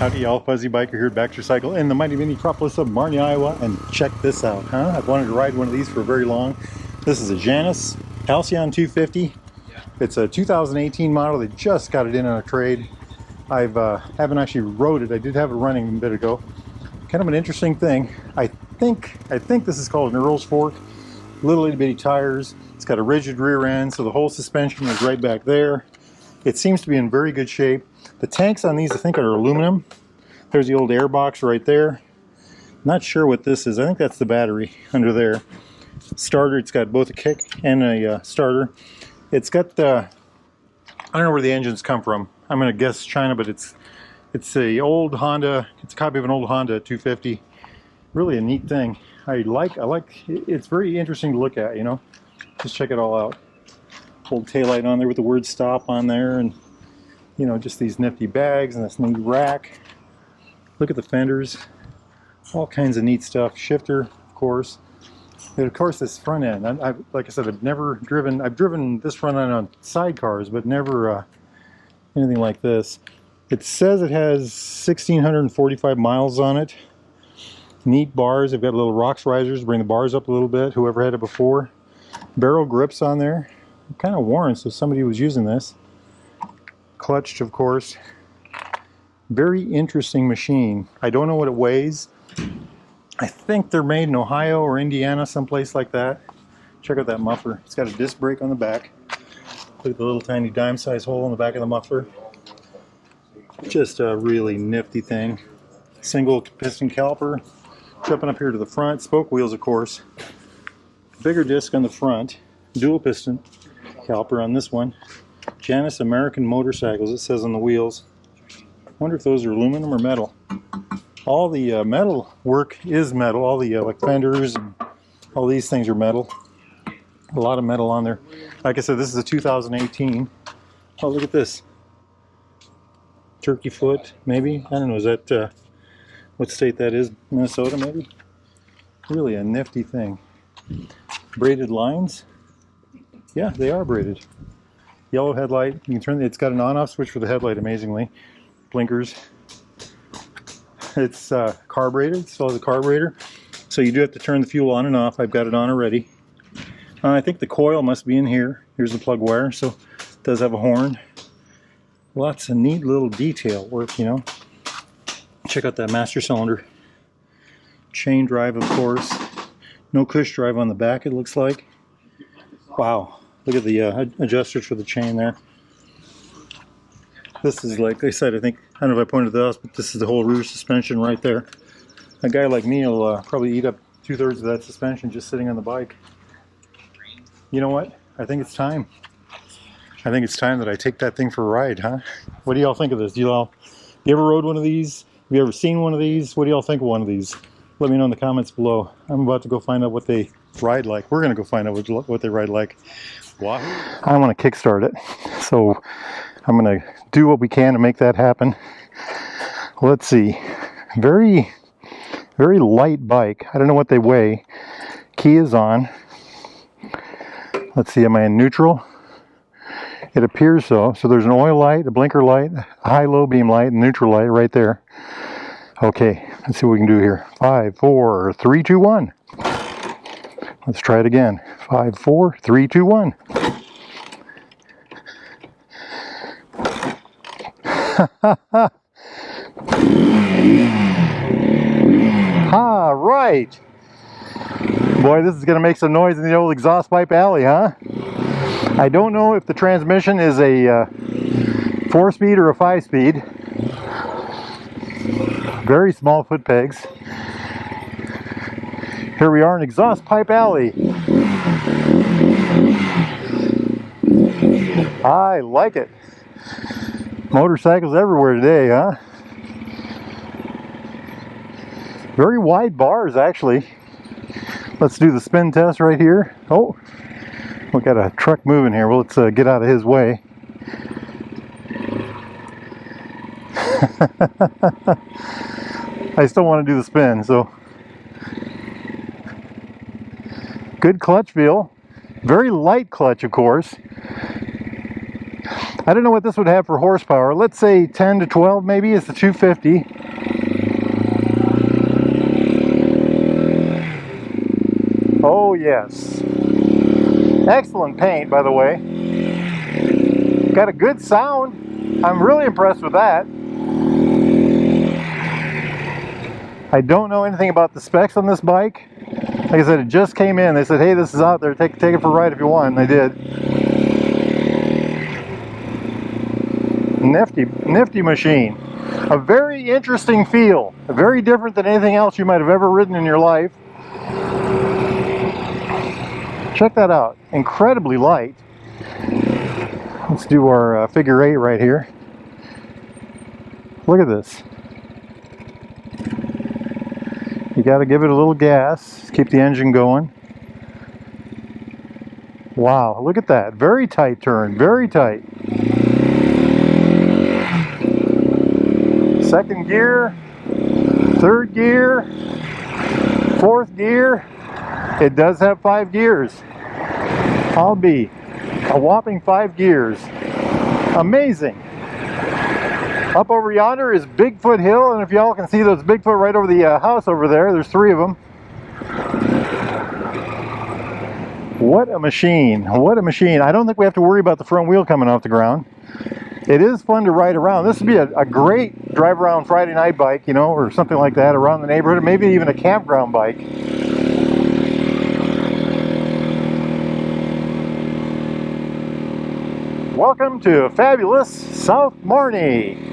Howdy y'all, Fuzzy Biker here at Baxter Cycle in the mighty metropolis of Marnie, Iowa, and check this out, huh? I've wanted to ride one of these for very long. This is a Janus Halcyon 250. It's a 2018 model. They just got it in on a trade. I haven't actually rode it. I did have it running a bit ago. Kind of an interesting thing. I think this is called an Earl's Fork. Little itty bitty tires. It's got a rigid rear end, so the whole suspension is right back there. It seems to be in very good shape. The tanks on these, I think, are aluminum. There's the old air box right there. Not sure what this is. I think that's the battery under there. Starter, it's got both a kick and a starter. It's got the, I don't know where the engines come from. I'm going to guess China, but it's a old Honda. It's a copy of an old Honda 250. Really a neat thing. I like. It's very interesting to look at. You know, just check it all out. Old taillight on there with the word stop on there, and you know, just these nifty bags and this neat rack. Look at the fenders, all kinds of neat stuff. Shifter, of course, and of course this front end. Like I said, I've driven this front end on sidecars, but never anything like this. It says it has 1,645 miles on it. Neat bars. They've got little rocks risers to bring the bars up a little bit. Whoever had it before. Barrel grips on there. Kind of worn, so somebody was using this. Clutched, of course. Very interesting machine. I don't know what it weighs. I think they're made in Ohio or Indiana, someplace like that. Check out that muffler. It's got a disc brake on the back. Look at the little tiny dime size hole in the back of the muffler. Just a really nifty thing. Single piston caliper. Jumping up here to the front. Spoke wheels, of course. Bigger disc on the front. Dual piston caliper on this one. Janus American Motorcycles, it says on the wheels. Wonder if those are aluminum or metal. All the metal work is metal. All the like fenders and all these things are metal. A lot of metal on there. Like I said, this is a 2018. Oh, look at this. Turkey foot, maybe? I don't know, is that what state that is? Minnesota, maybe? Really a nifty thing. Braided lines. Yeah, they are braided. Yellow headlight. You can turn. It's got an on-off switch for the headlight. Amazingly, blinkers. It's carbureted. Still has a carburetor, so you do have to turn the fuel on and off. I've got it on already. I think the coil must be in here. Here's the plug wire. So it does have a horn. Lots of neat little detail work, you know. Check out that master cylinder. Chain drive, of course. No cush drive on the back. It looks like. Wow. Look at the adjusters for the chain there. This is, like I said, I don't know if I pointed this out, but this is the whole rear suspension right there. A guy like me will probably eat up 2/3 of that suspension just sitting on the bike. You know what? I think it's time. I think it's time that I take that thing for a ride, huh? What do y'all think of this? You ever rode one of these? Have you ever seen one of these? What do y'all think of one of these? Let me know in the comments below. I'm about to go find out what they ride like. We're going to go find out what they ride like. Wahoo. I want to kickstart it, so I'm going to do what we can to make that happen. Let's see. Very, very light bike. I don't know what they weigh. Key is on. Let's see, am I in neutral? It appears so. So there's an oil light, a blinker light, a high-low beam light, and neutral light right there. Okay, let's see what we can do here. 5, 4, 3, 2, 1. Let's try it again. 5, 4, 3, 2, 1. All right. Boy, this is going to make some noise in the old exhaust pipe alley, huh? I don't know if the transmission is a 4-speed or a 5-speed. Very small foot pegs. Here we are in exhaust pipe alley. I like it. Motorcycles everywhere today, huh? Very wide bars, actually. Let's do the spin test right here. Oh, we got a truck moving here. Well, let's get out of his way. I still want to do the spin, so. Good clutch feel. Very light clutch, of course. I don't know what this would have for horsepower. Let's say 10 to 12 maybe is the 250. Oh yes. Excellent paint, by the way. Got a good sound. I'm really impressed with that. I don't know anything about the specs on this bike. Like I said, it just came in. They said, hey, this is out there. Take it for a ride if you want. And I did. Nifty machine. A very interesting feel. Very different than anything else you might have ever ridden in your life. Check that out. Incredibly light. Let's do our figure 8 right here. Look at this. You got to give it a little gas, keep the engine going. Wow, look at that. Very tight turn, very tight. Second gear, third gear, fourth gear. It does have 5 gears. I'll be a whopping 5 gears. Amazing. Up over yonder is Bigfoot Hill, and if y'all can see those Bigfoot right over the house over there, there's 3 of them. What a machine. What a machine. I don't think we have to worry about the front wheel coming off the ground. It is fun to ride around. This would be a great drive around Friday night bike, you know, or something like that around the neighborhood, or maybe even a campground bike. Welcome to fabulous South Marnie.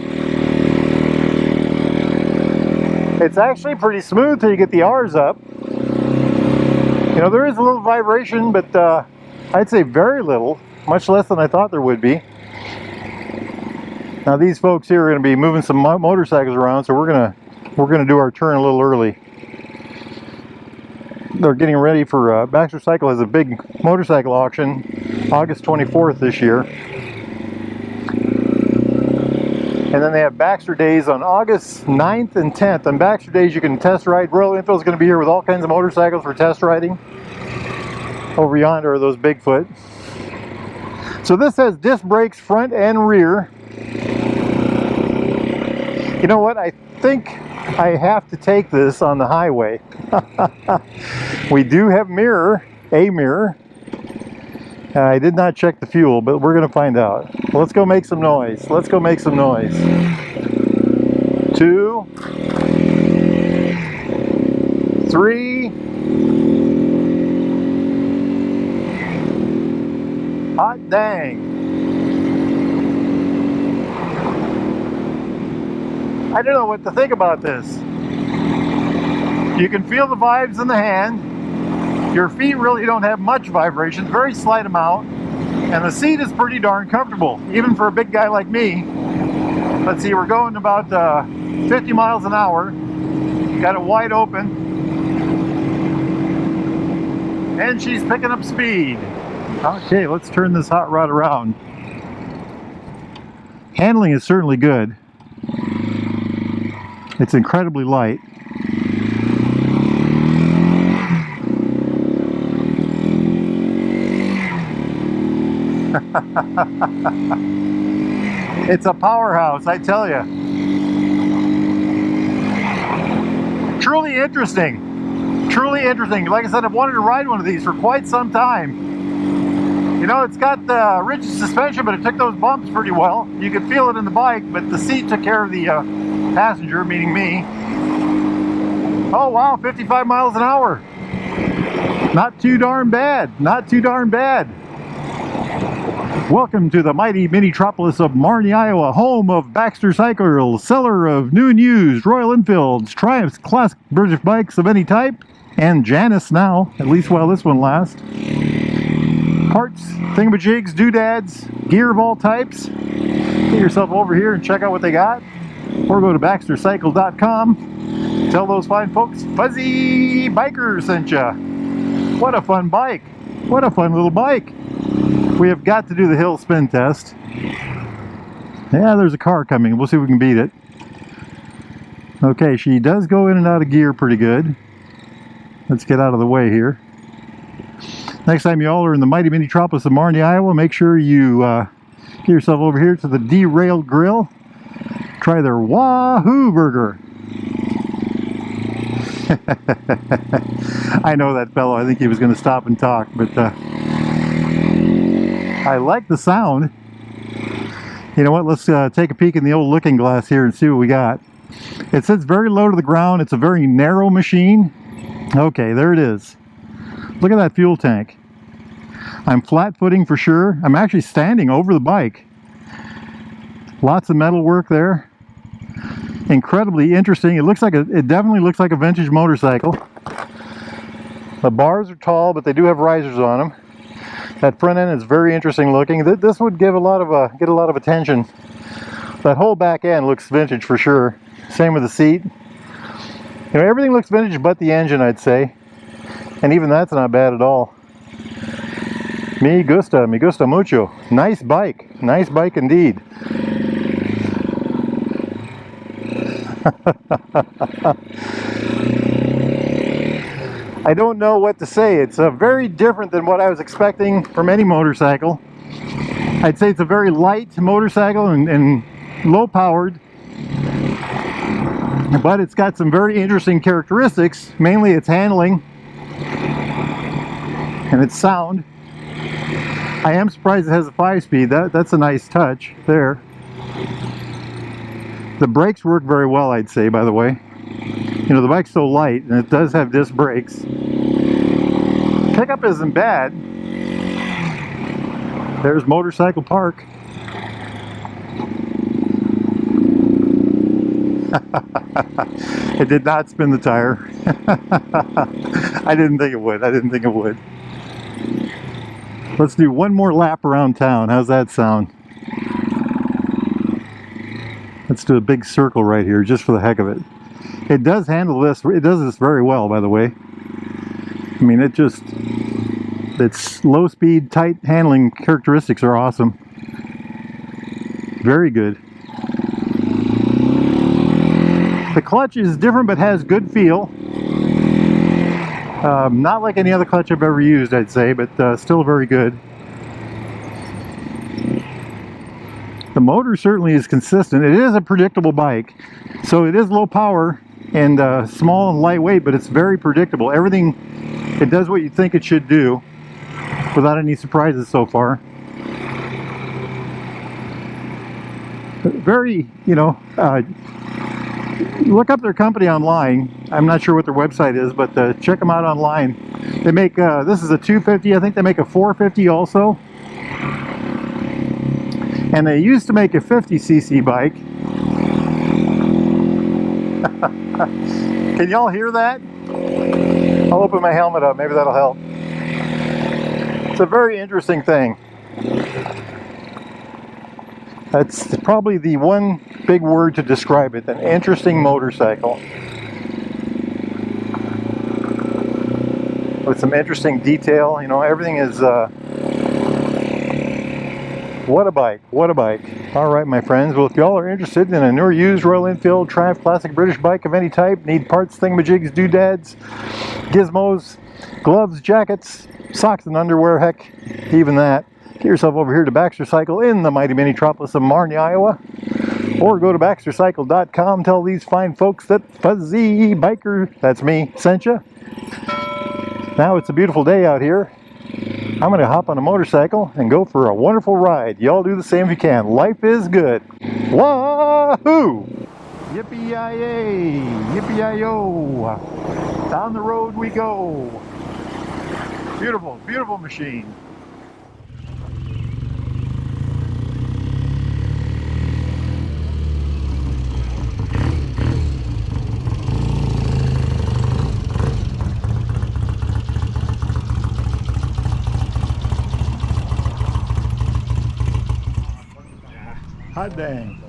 It's actually pretty smooth till you get the R's up. You know, there is a little vibration, but I'd say very little, much less than I thought there would be. Now these folks here are going to be moving some motorcycles around, so we're gonna do our turn a little early. They're getting ready for Baxter Cycle has a big motorcycle auction August 24th this year. And then they have Baxter Days on August 9th and 10th. On Baxter Days you can test ride. Royal Enfield's going to be here with all kinds of motorcycles for test riding. Over yonder are those Bigfoot. So this has disc brakes front and rear. You know what? I think I have to take this on the highway. We do have a mirror. I did not check the fuel, but we're going to find out. Let's go make some noise. Let's go make some noise. 2, 3. Hot dang. I don't know what to think about this. You can feel the vibes in the hand. Your feet really don't have much vibration, very slight amount, and the seat is pretty darn comfortable, even for a big guy like me. Let's see, we're going about 50 miles an hour. Got it wide open. And she's picking up speed. Okay, let's turn this hot rod around. Handling is certainly good. It's incredibly light. It's a powerhouse, I tell you. Truly interesting. Truly interesting. Like I said, I've wanted to ride one of these for quite some time. You know, it's got the rigid suspension, but it took those bumps pretty well. You could feel it in the bike, but the seat took care of the passenger, meaning me. Oh wow, 55 miles an hour. Not too darn bad. Not too darn bad. Welcome to the mighty mini-tropolis of Marnie, Iowa, home of Baxter Cycles, seller of new and used Royal Enfields, Triumphs, classic British bikes of any type, and Janus now, at least while this one lasts. Parts, thingamajigs, doodads, gear of all types. Get yourself over here and check out what they got. Or go to baxtercycle.com. Tell those fine folks Fuzzy Biker sent ya. What a fun bike. What a fun little bike. We have got to do the hill spin test. Yeah, there's a car coming. We'll see if we can beat it. Okay, she does go in and out of gear pretty good. Let's get out of the way here. Next time you all are in the mighty mini-tropolis of Marnie, Iowa, make sure you Get yourself over here to the Derailed Grill. Try their Wahoo burger. I know that fellow. I think he was going to stop and talk, but I like the sound. You know what? Let's take a peek in the old looking glass here and see what we got. It sits very low to the ground. It's a very narrow machine. Okay, there it is. Look at that fuel tank. I'm flat footing for sure. I'm actually standing over the bike. Lots of metal work there. Incredibly interesting. It definitely looks like a vintage motorcycle. The bars are tall, but they do have risers on them. That front end is very interesting looking. This would give get a lot of attention. That whole back end looks vintage for sure. Same with the seat. You know, everything looks vintage but the engine, I'd say. And even that's not bad at all. Me gusta mucho. Nice bike indeed. I don't know what to say. It's very different than what I was expecting from any motorcycle. I'd say it's a very light motorcycle and low powered, but it's got some very interesting characteristics, mainly its handling and its sound. I am surprised it has a 5-speed. That's a nice touch there. The brakes work very well, I'd say, by the way. You know, the bike's so light, and it does have disc brakes. Pickup isn't bad. There's Motorcycle Park. It did not spin the tire. I didn't think it would. Let's do one more lap around town. How's that sound? Let's do a big circle right here just for the heck of it. It does handle this. It does this very well, by the way. I mean, its low speed, tight handling characteristics are awesome. Very good. The clutch is different but has good feel. Not like any other clutch I've ever used, I'd say, but still very good. The motor certainly is consistent. It is a predictable bike. So it is low power and small and lightweight, but it's very predictable. Everything, it does what you think it should do without any surprises so far. Very, you know, look up their company online. I'm not sure what their website is, but check them out online. They make, this is a 250, I think they make a 450 also. And they used to make a 50cc bike. Can y'all hear that? I'll open my helmet up, maybe that'll help. It's a very interesting thing. That's probably the one big word to describe it, an interesting motorcycle. With some interesting detail, you know, everything is, what a bike, what a bike. All right, my friends, well, if y'all are interested in a newer used Royal Enfield Triumph Classic British bike of any type, need parts, thingamajigs, doodads, gizmos, gloves, jackets, socks and underwear, heck, even that, get yourself over here to Baxter Cycle in the mighty metropolis of Marnie, Iowa, or go to baxtercycle.com, tell these fine folks that Fuzzy Biker, that's me, sent you. Now it's a beautiful day out here. I'm going to hop on a motorcycle and go for a wonderful ride. Y'all do the same if you can. Life is good. Wahoo! Yippee-yi-yay! Yippee-yi-yo! Down the road we go. Beautiful, beautiful machine. Hot dang.